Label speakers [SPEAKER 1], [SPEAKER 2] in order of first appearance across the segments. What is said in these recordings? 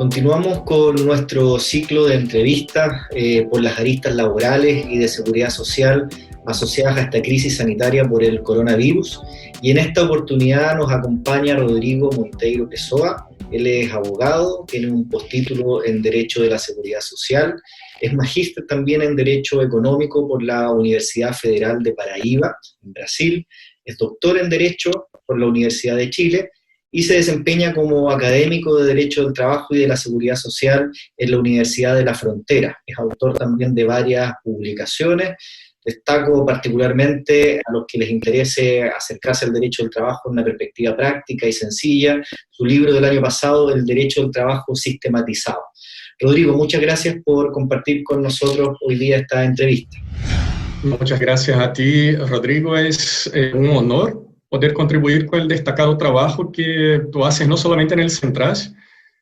[SPEAKER 1] Continuamos con nuestro ciclo de entrevistas por las aristas laborales y de seguridad social asociadas a esta crisis sanitaria por el coronavirus. Y en esta oportunidad nos acompaña Rodrigo Monteiro Pessoa. Él es abogado, tiene un postítulo en Derecho de la Seguridad Social, es magíster también en Derecho Económico por la Universidad Federal de Paraíba, en Brasil, es doctor en Derecho por la Universidad de Chile, y se desempeña como académico de Derecho del Trabajo y de la Seguridad Social en la Universidad de la Frontera. Es autor también de varias publicaciones. Destaco particularmente a los que les interese acercarse al derecho del trabajo en una perspectiva práctica y sencilla, su libro del año pasado, El Derecho del Trabajo Sistematizado. Rodrigo, muchas gracias por compartir con nosotros hoy día esta entrevista.
[SPEAKER 2] Muchas gracias a ti, Rodrigo. Es un honor poder contribuir con el destacado trabajo que tú haces no solamente en el Centraz,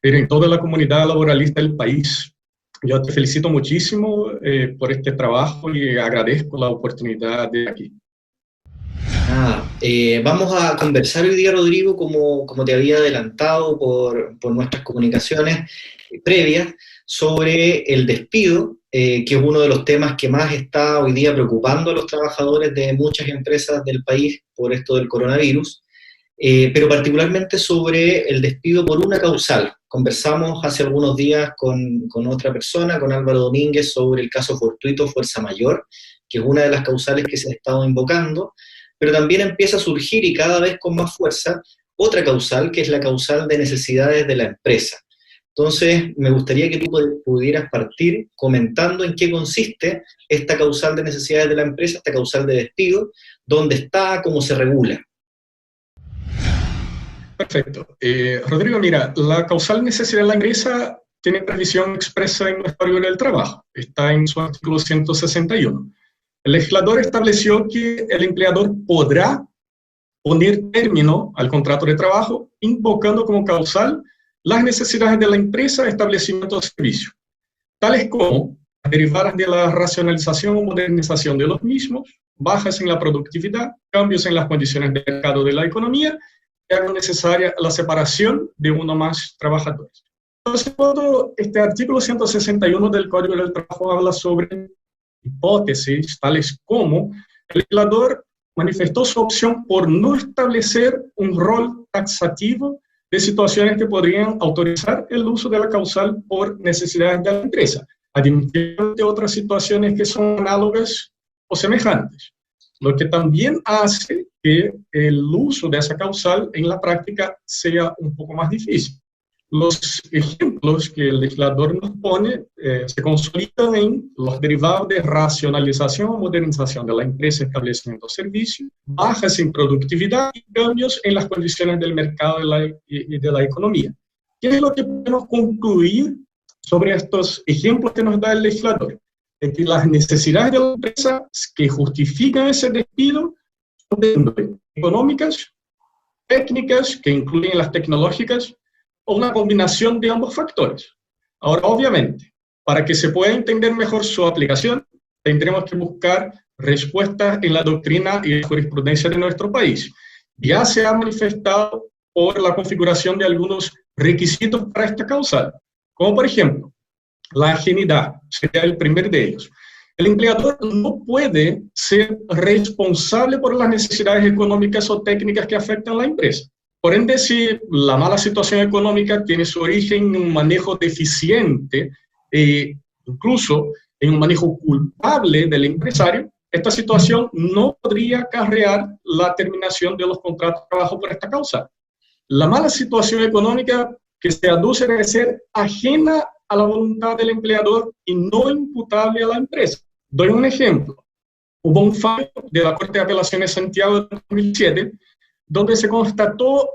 [SPEAKER 2] pero en toda la comunidad laboralista del país. Yo te felicito muchísimo por este trabajo y agradezco la oportunidad de aquí.
[SPEAKER 1] Vamos a conversar hoy día, Rodrigo, como te había adelantado por nuestras comunicaciones previas, sobre el despido, que es uno de los temas que más está hoy día preocupando a los trabajadores de muchas empresas del país por esto del coronavirus, pero particularmente sobre el despido por una causal. Conversamos hace algunos días con otra persona, con Álvaro Domínguez, sobre el caso fortuito fuerza mayor, que es una de las causales que se ha estado invocando, pero también empieza a surgir, y cada vez con más fuerza, otra causal, que es la causal de necesidades de la empresa. Entonces, me gustaría que tú pudieras partir comentando en qué consiste esta causal de necesidades de la empresa, esta causal de despido, dónde está, cómo se regula.
[SPEAKER 2] Perfecto. Rodrigo, mira, la causal necesidad de la empresa tiene previsión expresa en nuestro Código del Trabajo. Está en su artículo 161. El legislador estableció que el empleador podrá poner término al contrato de trabajo invocando como causal las necesidades de la empresa de establecimiento de servicio, tales como derivadas de la racionalización o modernización de los mismos, bajas en la productividad, cambios en las condiciones de mercado de la economía, que hagan necesaria la separación de uno o más trabajadores. Entonces, todo este artículo 161 del Código del Trabajo habla sobre hipótesis tales como el legislador manifestó su opción por no establecer un rol taxativo de situaciones que podrían autorizar el uso de la causal por necesidades de la empresa, admitiendo de otras situaciones que son análogas o semejantes, lo que también hace que el uso de esa causal en la práctica sea un poco más difícil. Los ejemplos que el legislador nos pone se consolidan en los derivados de racionalización o modernización de la empresa, establecimiento de servicio, bajas en productividad y cambios en las condiciones del mercado y de la economía. ¿Qué es lo que podemos concluir sobre estos ejemplos que nos da el legislador? Es que las necesidades de la empresa que justifican ese despido son de índole económicas, técnicas, que incluyen las tecnológicas, o una combinación de ambos factores. Ahora, obviamente, para que se pueda entender mejor su aplicación, tendremos que buscar respuestas en la doctrina y la jurisprudencia de nuestro país. Ya se ha manifestado por la configuración de algunos requisitos para esta causal, como por ejemplo, la ajenidad, sería el primer de ellos. El empleador no puede ser responsable por las necesidades económicas o técnicas que afectan a la empresa. Por ende, si la mala situación económica tiene su origen en un manejo deficiente, incluso en un manejo culpable del empresario, esta situación no podría acarrear la terminación de los contratos de trabajo por esta causa. La mala situación económica que se aduce debe ser ajena a la voluntad del empleador y no imputable a la empresa. Doy un ejemplo. Hubo un fallo de la Corte de Apelaciones de Santiago de 2007, donde se constató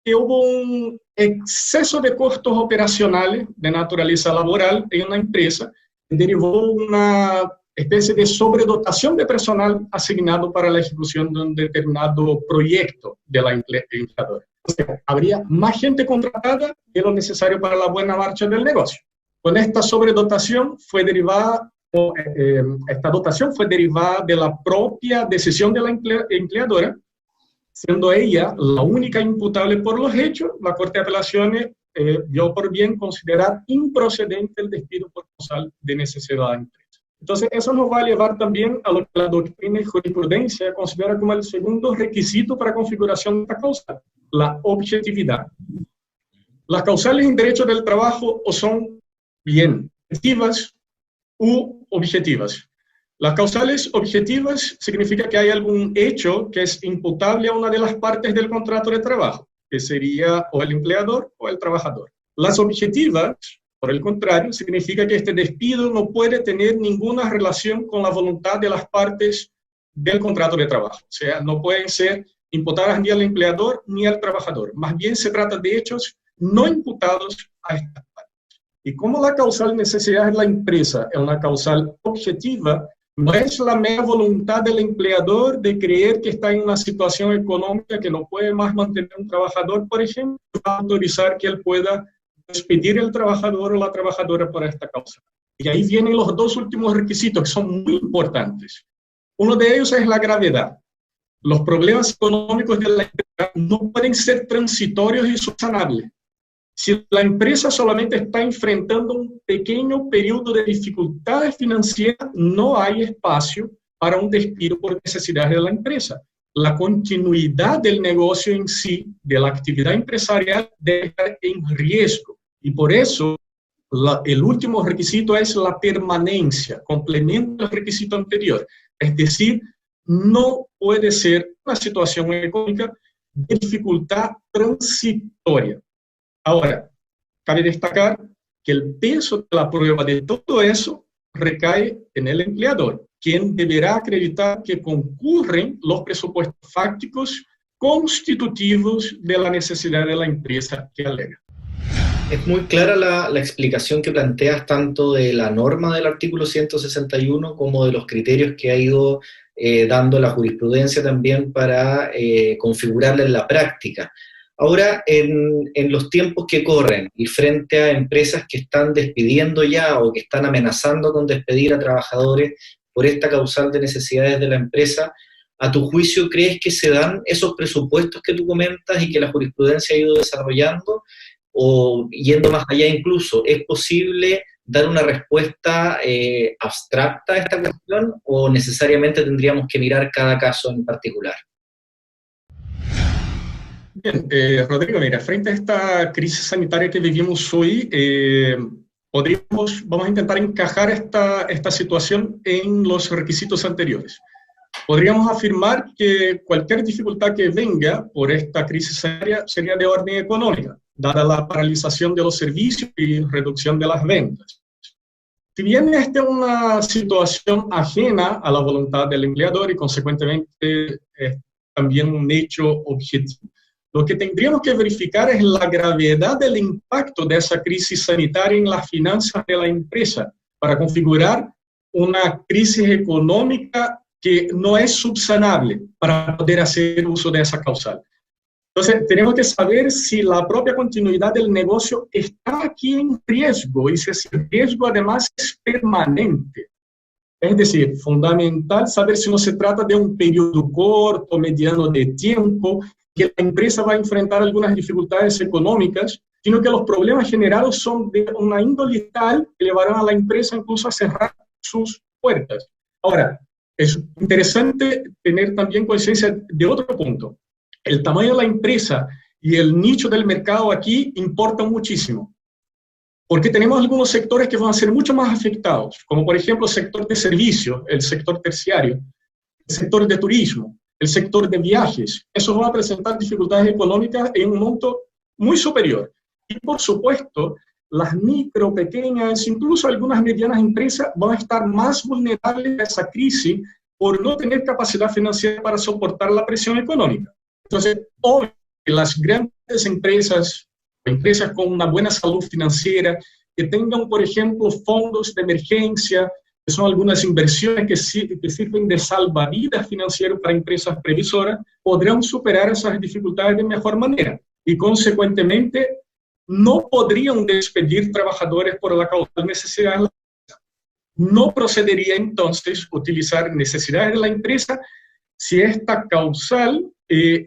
[SPEAKER 2] que hubo un exceso de costos operacionales de naturaleza laboral en una empresa, que derivó una especie de sobredotación de personal asignado para la ejecución de un determinado proyecto de la empleadora. O sea, habría más gente contratada que lo necesario para la buena marcha del negocio. Con esta sobredotación esta dotación fue derivada de la propia decisión de la empleadora, siendo ella la única imputable por los hechos. La Corte de Apelaciones vio por bien considerar improcedente el despido por causal de necesidad de la empresa. Entonces, eso nos va a llevar también a lo que la doctrina y jurisprudencia considera como el segundo requisito para configuración de esta causal, la objetividad. Las causales en derecho del trabajo o son bien objetivas u objetivas. Las causales objetivas significa que hay algún hecho que es imputable a una de las partes del contrato de trabajo, que sería o el empleador o el trabajador. Las objetivas, por el contrario, significa que este despido no puede tener ninguna relación con la voluntad de las partes del contrato de trabajo. O sea, no pueden ser imputadas ni al empleador ni al trabajador. Más bien se trata de hechos no imputados a estas partes. Y como la causal necesidad de la empresa es una causal objetiva, no es la mera voluntad del empleador de creer que está en una situación económica que no puede más mantener un trabajador, por ejemplo, para autorizar que él pueda despedir al trabajador o la trabajadora por esta causa. Y ahí vienen los dos últimos requisitos que son muy importantes. Uno de ellos es la gravedad. Los problemas económicos de la empresa no pueden ser transitorios y subsanables. Si la empresa solamente está enfrentando un pequeño periodo de dificultades financieras, no hay espacio para un despido por necesidades de la empresa. La continuidad del negocio en sí, de la actividad empresarial, debe estar en riesgo. Y por eso, el último requisito es la permanencia, complementa el requisito anterior. Es decir, no puede ser una situación económica de dificultad transitoria. Ahora, cabe destacar que el peso de la prueba de todo eso recae en el empleador, quien deberá acreditar que concurren los presupuestos fácticos constitutivos de la necesidad de la empresa que alega.
[SPEAKER 1] Es muy clara la explicación que planteas tanto de la norma del artículo 161 como de los criterios que ha ido dando la jurisprudencia también para configurarla en la práctica. Ahora, en los tiempos que corren y frente a empresas que están despidiendo ya o que están amenazando con despedir a trabajadores por esta causal de necesidades de la empresa, ¿a tu juicio crees que se dan esos presupuestos que tú comentas y que la jurisprudencia ha ido desarrollando? O yendo más allá incluso, ¿es posible dar una respuesta abstracta a esta cuestión o necesariamente tendríamos que mirar cada caso en particular?
[SPEAKER 2] Bien, Rodrigo, mira, frente a esta crisis sanitaria que vivimos hoy, vamos a intentar encajar esta situación en los requisitos anteriores. Podríamos afirmar que cualquier dificultad que venga por esta crisis sanitaria sería de orden económica, dada la paralización de los servicios y reducción de las ventas. Si bien esta es una situación ajena a la voluntad del empleador y consecuentemente es también un hecho objetivo, lo que tendríamos que verificar es la gravedad del impacto de esa crisis sanitaria en las finanzas de la empresa para configurar una crisis económica que no es subsanable para poder hacer uso de esa causal. Entonces, tenemos que saber si la propia continuidad del negocio está aquí en riesgo y si ese riesgo además es permanente. Es decir, fundamental saber si no se trata de un periodo corto, mediano de tiempo, que la empresa va a enfrentar algunas dificultades económicas, sino que los problemas generados son de una índole tal que llevarán a la empresa incluso a cerrar sus puertas. Ahora, es interesante tener también conciencia de otro punto. El tamaño de la empresa y el nicho del mercado aquí importan muchísimo, porque tenemos algunos sectores que van a ser mucho más afectados, como por ejemplo el sector de servicios, el sector terciario, el sector de turismo, el sector de viajes. Esos van a presentar dificultades económicas en un monto muy superior. Y por supuesto, las micro, pequeñas, incluso algunas medianas empresas van a estar más vulnerables a esa crisis por no tener capacidad financiera para soportar la presión económica. Entonces, hoy las grandes empresas con una buena salud financiera, que tengan, por ejemplo, fondos de emergencia, que son algunas inversiones que sirven de salvavidas financieras para empresas previsoras, podrán superar esas dificultades de mejor manera y, consecuentemente, no podrían despedir trabajadores por la causal necesidad de la empresa. No procedería entonces utilizar necesidades de la empresa si esta causal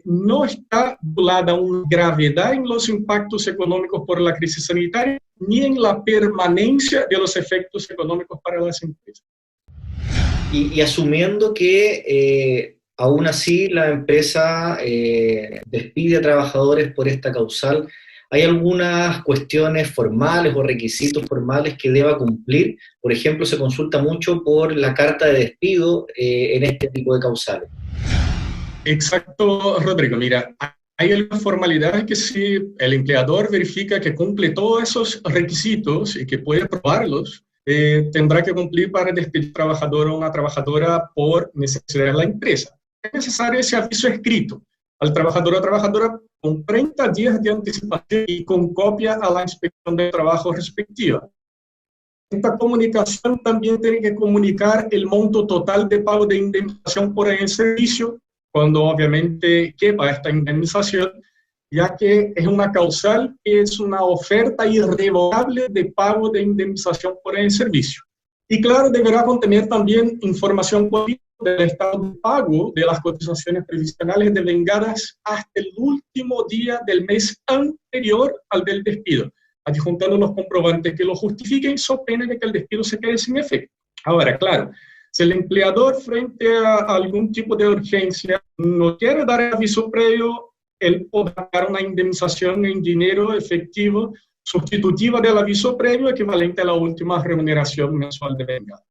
[SPEAKER 2] no está vinculada a una gravedad en los impactos económicos por la crisis sanitaria, ni en la permanencia de los efectos económicos para las empresas.
[SPEAKER 1] Y asumiendo que aún así la empresa despide a trabajadores por esta causal, ¿hay algunas cuestiones formales o requisitos formales que deba cumplir? Por ejemplo, se consulta mucho por la carta de despido en este tipo de causales.
[SPEAKER 2] Exacto, Rodrigo. Mira, hay algunas formalidades que si el empleador verifica que cumple todos esos requisitos y que puede probarlos, tendrá que cumplir para despedir trabajador o una trabajadora por necesidad de la empresa. Es necesario ese aviso escrito al trabajador o trabajadora con 30 días de anticipación y con copia a la inspección de trabajo respectiva. Esta comunicación también tiene que comunicar el monto total de pago de indemnización por el servicio, cuando obviamente quepa esta indemnización, ya que es una causal que es una oferta irrevocable de pago de indemnización por el servicio. Y claro, deberá contener también información del estado de pago de las cotizaciones previsionales devengadas hasta el último día del mes anterior al del despido, adjuntando los comprobantes que lo justifiquen, so pena de que el despido se quede sin efecto. Ahora, claro, si el empleador frente a algún tipo de urgencia no quiere dar el aviso previo, él podrá dar una indemnización en dinero efectivo sustitutiva del aviso previo equivalente a la última remuneración mensual de vengada.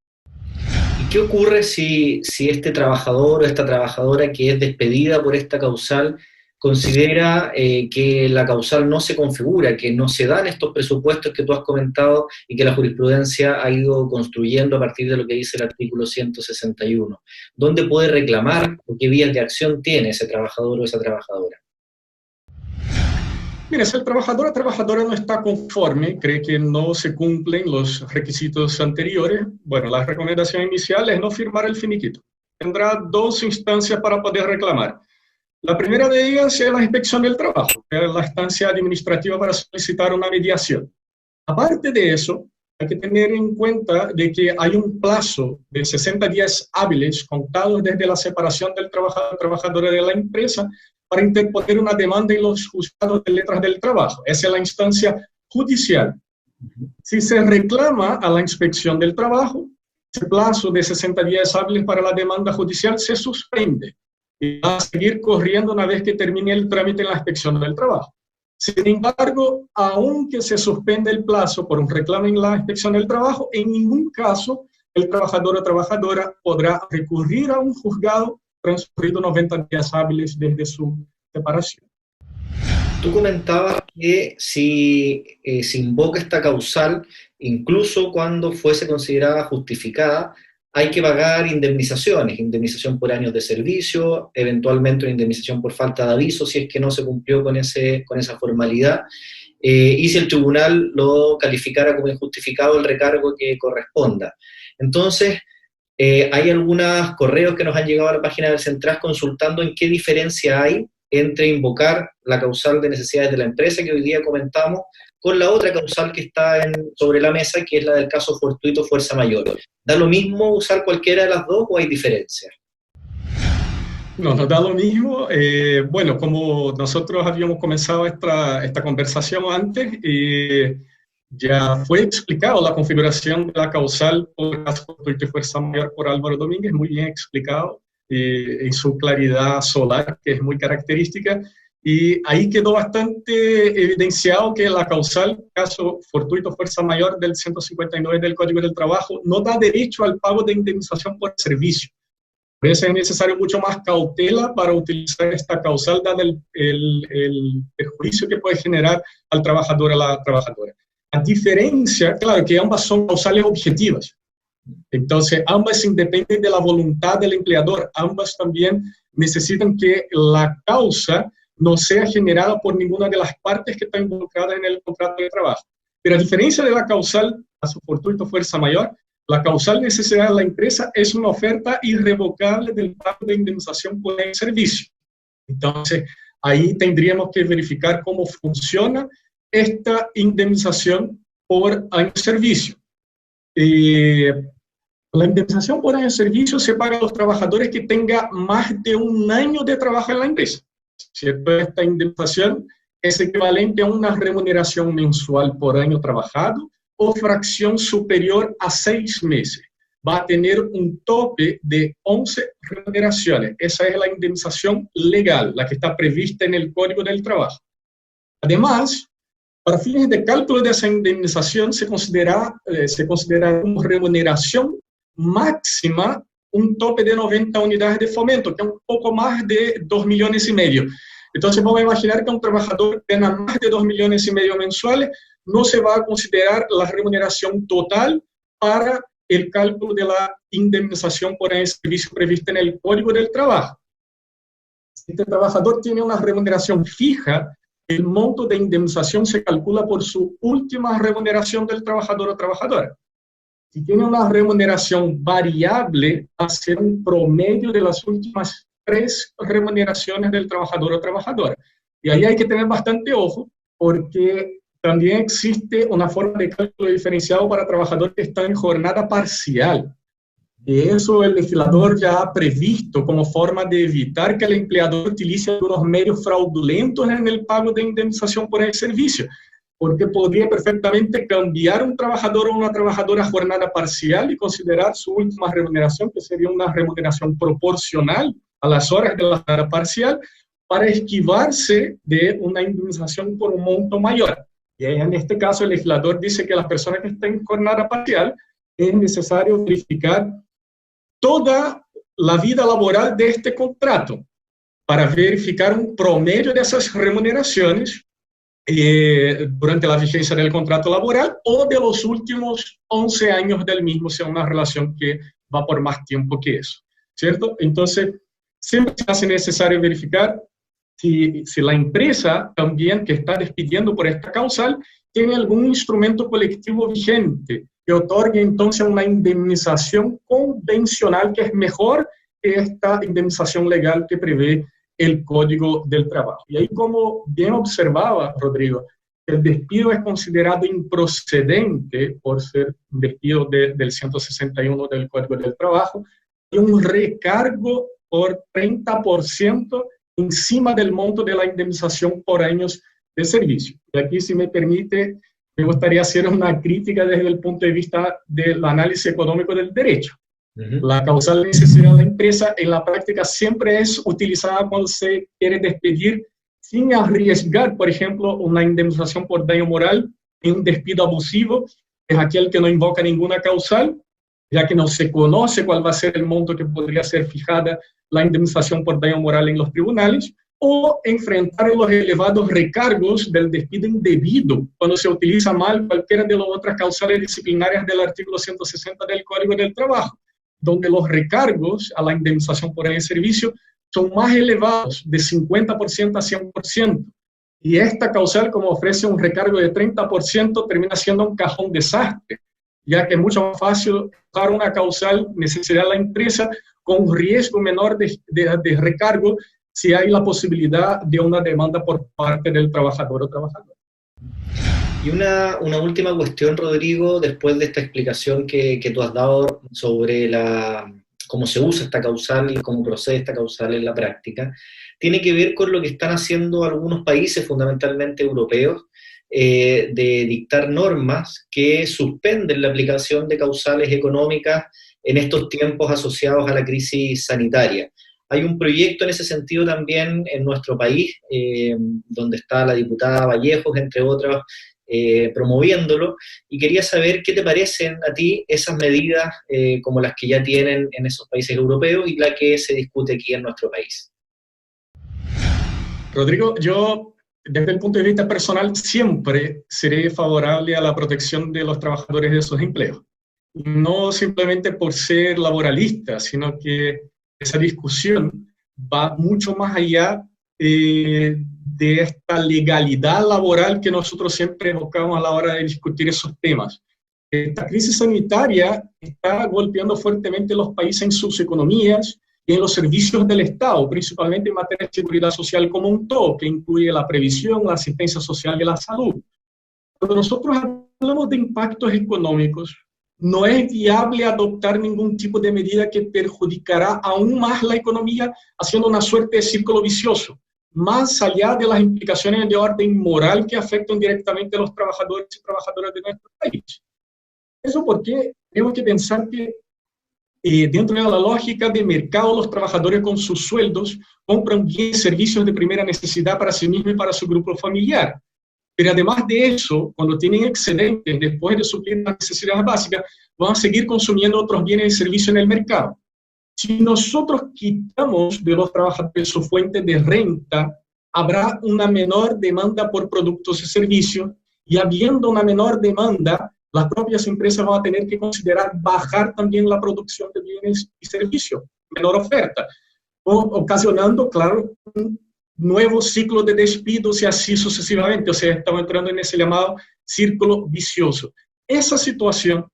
[SPEAKER 1] ¿Y qué ocurre si este trabajador o esta trabajadora que es despedida por esta causal considera que la causal no se configura, que no se dan estos presupuestos que tú has comentado y que la jurisprudencia ha ido construyendo a partir de lo que dice el artículo 161? ¿Dónde puede reclamar o qué vías de acción tiene ese trabajador o esa trabajadora?
[SPEAKER 2] Mira, si el trabajador o trabajadora no está conforme, cree que no se cumplen los requisitos anteriores, bueno, la recomendación inicial es no firmar el finiquito. Tendrá dos instancias para poder reclamar. La primera de ellas es la inspección del trabajo, que es la instancia administrativa para solicitar una mediación. Aparte de eso, hay que tener en cuenta de que hay un plazo de 60 días hábiles contados desde la separación del trabajador o trabajadora de la empresa para interponer una demanda en los juzgados de letras del trabajo. Esa es la instancia judicial. Si se reclama a la inspección del trabajo, ese plazo de 60 días hábiles para la demanda judicial se suspende y va a seguir corriendo una vez que termine el trámite en la inspección del trabajo. Sin embargo, aunque se suspende el plazo por un reclamo en la inspección del trabajo, en ningún caso el trabajador o trabajadora podrá recurrir a un juzgado transcurrido 90 días hábiles desde su separación.
[SPEAKER 1] Tú comentabas que si se invoca esta causal, incluso cuando fuese considerada justificada, hay que pagar indemnizaciones, indemnización por años de servicio, eventualmente una indemnización por falta de aviso si es que no se cumplió con esa formalidad, y si el tribunal lo calificara como injustificado el recargo que corresponda. Entonces, hay algunos correos que nos han llegado a la página del Centraz consultando en qué diferencia hay entre invocar la causal de necesidades de la empresa que hoy día comentamos con la otra causal que está sobre la mesa, que es la del caso fortuito fuerza mayor. ¿Da lo mismo usar cualquiera de las dos o hay diferencias?
[SPEAKER 2] No, nos da lo mismo. Bueno, como nosotros habíamos comenzado esta conversación antes, ya fue explicado la configuración de la causal por caso fortuito y fuerza mayor por Álvaro Domínguez, muy bien explicado, en su claridad solar, que es muy característica, y ahí quedó bastante evidenciado que la causal, caso fortuito fuerza mayor del 159 del Código del Trabajo, no da derecho al pago de indemnización por servicio. Por eso es necesario mucho más cautela para utilizar esta causal, dado el perjuicio que puede generar al trabajador o a la trabajadora. A diferencia, claro, que ambas son causales objetivas. Entonces, ambas independen de la voluntad del empleador. Ambas también necesitan que la causa no sea generada por ninguna de las partes que están involucradas en el contrato de trabajo. Pero a diferencia de la causal, caso fortuito fuerza mayor, la causal necesidad de la empresa es una oferta irrevocable del pago de indemnización por el servicio. Entonces, ahí tendríamos que verificar cómo funciona esta indemnización por año de servicio. La indemnización por año de servicio se paga a los trabajadores que tengan más de un año de trabajo en la empresa, ¿cierto? Esta indemnización es equivalente a una remuneración mensual por año trabajado o fracción superior a 6 meses. Va a tener un tope de 11 remuneraciones. Esa es la indemnización legal, la que está prevista en el Código del Trabajo. Además, para fines de cálculo de esa indemnización se considera como remuneración máxima un tope de 90 unidades de fomento, que es un poco más de 2,5 millones. Entonces vamos a imaginar que un trabajador gana más de 2,5 millones mensuales, no se va a considerar la remuneración total para el cálculo de la indemnización por el servicio prevista en el Código del Trabajo. Si este trabajador tiene una remuneración fija, el monto de indemnización se calcula por su última remuneración del trabajador o trabajadora. Si tiene una remuneración variable, va a ser un promedio de las últimas 3 remuneraciones del trabajador o trabajadora. Y ahí hay que tener bastante ojo, porque también existe una forma de cálculo diferenciado para trabajadores que están en jornada parcial. Y eso el legislador ya ha previsto como forma de evitar que el empleador utilice algunos medios fraudulentos en el pago de indemnización por el servicio, porque podría perfectamente cambiar un trabajador o una trabajadora a jornada parcial y considerar su última remuneración, que sería una remuneración proporcional a las horas de la jornada parcial, para esquivarse de una indemnización por un monto mayor. Y en este caso el legislador dice que las personas que estén en jornada parcial es necesario verificar toda la vida laboral de este contrato para verificar un promedio de esas remuneraciones durante la vigencia del contrato laboral o de los últimos 11 años del mismo, sea una relación que va por más tiempo que eso, ¿cierto? Entonces, siempre se hace necesario verificar si la empresa también que está despidiendo por esta causal tiene algún instrumento colectivo vigente que otorgue entonces una indemnización convencional que es mejor que esta indemnización legal que prevé el Código del Trabajo. Y ahí, como bien observaba Rodrigo, el despido es considerado improcedente por ser un despido del 161 del Código del Trabajo y un recargo por 30% encima del monto de la indemnización por años de servicio. Y aquí, si me permite, me gustaría hacer una crítica desde el punto de vista del análisis económico del derecho. La causal de necesidad de la empresa en la práctica siempre es utilizada cuando se quiere despedir sin arriesgar, por ejemplo, una indemnización por daño moral en un despido abusivo, es aquel que no invoca ninguna causal, ya que no se conoce cuál va a ser el monto que podría ser fijada la indemnización por daño moral en los tribunales, o enfrentar los elevados recargos del despido indebido cuando se utiliza mal cualquiera de las otras causales disciplinarias del artículo 160 del Código del Trabajo, donde los recargos a la indemnización por el servicio son más elevados, de 50% a 100%. Y esta causal, como ofrece un recargo de 30%, termina siendo un cajón desastre, ya que es mucho más fácil dar una causal necesidad a la empresa con un riesgo menor de recargo si hay la posibilidad de una demanda por parte del trabajador o trabajadora.
[SPEAKER 1] Y una última cuestión, Rodrigo, después de esta explicación que tú has dado sobre cómo se usa esta causal y cómo procede esta causal en la práctica, tiene que ver con lo que están haciendo algunos países, fundamentalmente europeos, de dictar normas que suspenden la aplicación de causales económicas en estos tiempos asociados a la crisis sanitaria. Hay un proyecto en ese sentido también en nuestro país, donde está la diputada Vallejos, entre otros, promoviéndolo, y quería saber qué te parecen a ti esas medidas como las que ya tienen en esos países europeos y la que se discute aquí en nuestro país.
[SPEAKER 2] Rodrigo, yo desde el punto de vista personal siempre seré favorable a la protección de los trabajadores de esos empleos. No simplemente por ser laboralista, sino que esa discusión va mucho más allá de esta legalidad laboral que nosotros siempre evocamos a la hora de discutir esos temas. Esta crisis sanitaria está golpeando fuertemente los países en sus economías y en los servicios del Estado, principalmente en materia de seguridad social como un todo, que incluye la previsión, la asistencia social y la salud. Cuando nosotros hablamos de impactos económicos, no es viable adoptar ningún tipo de medida que perjudicará aún más la economía, haciendo una suerte de círculo vicioso, más allá de las implicaciones de orden moral que afectan directamente a los trabajadores y trabajadoras de nuestro país. Eso porque tenemos que pensar que dentro de la lógica de mercado, los trabajadores con sus sueldos compran bienes y servicios de primera necesidad para sí mismos y para su grupo familiar. Pero además de eso, cuando tienen excedentes después de suplir las necesidades básicas, van a seguir consumiendo otros bienes y servicios en el mercado. Si nosotros quitamos de los trabajadores su fuente de renta, habrá una menor demanda por productos y servicios, y habiendo una menor demanda, las propias empresas van a tener que considerar bajar también la producción de bienes y servicios, menor oferta, ocasionando, claro, un nuevo ciclo de despidos y así sucesivamente. O sea, estamos entrando en ese llamado círculo vicioso. Esa situación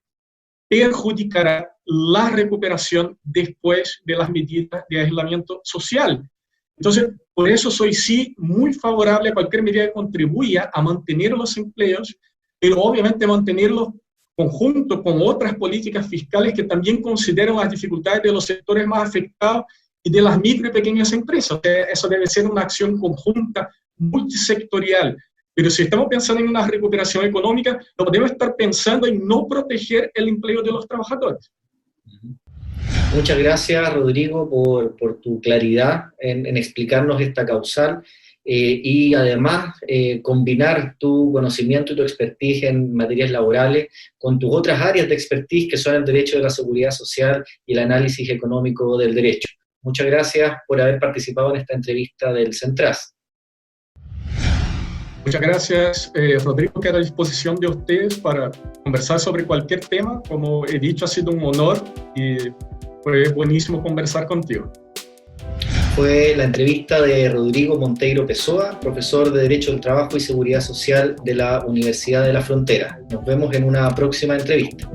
[SPEAKER 2] perjudicará la recuperación después de las medidas de aislamiento social. Entonces, por eso soy sí muy favorable a cualquier medida que contribuya a mantener los empleos, pero obviamente mantenerlos conjunto con otras políticas fiscales que también consideran las dificultades de los sectores más afectados y de las micro y pequeñas empresas. O sea, eso debe ser una acción conjunta, multisectorial. Pero si estamos pensando en una recuperación económica, no podemos estar pensando en no proteger el empleo de los trabajadores.
[SPEAKER 1] Muchas gracias, Rodrigo, por tu claridad en explicarnos esta causal y además combinar tu conocimiento y tu expertise en materias laborales con tus otras áreas de expertise que son el derecho de la seguridad social y el análisis económico del derecho. Muchas gracias por haber participado en esta entrevista del Centraz.
[SPEAKER 2] Muchas gracias, Rodrigo, queda a disposición de ustedes para conversar sobre cualquier tema. Como he dicho, ha sido un honor y fue buenísimo conversar contigo.
[SPEAKER 1] Fue la entrevista de Rodrigo Monteiro Pessoa, profesor de Derecho del Trabajo y Seguridad Social de la Universidad de la Frontera. Nos vemos en una próxima entrevista.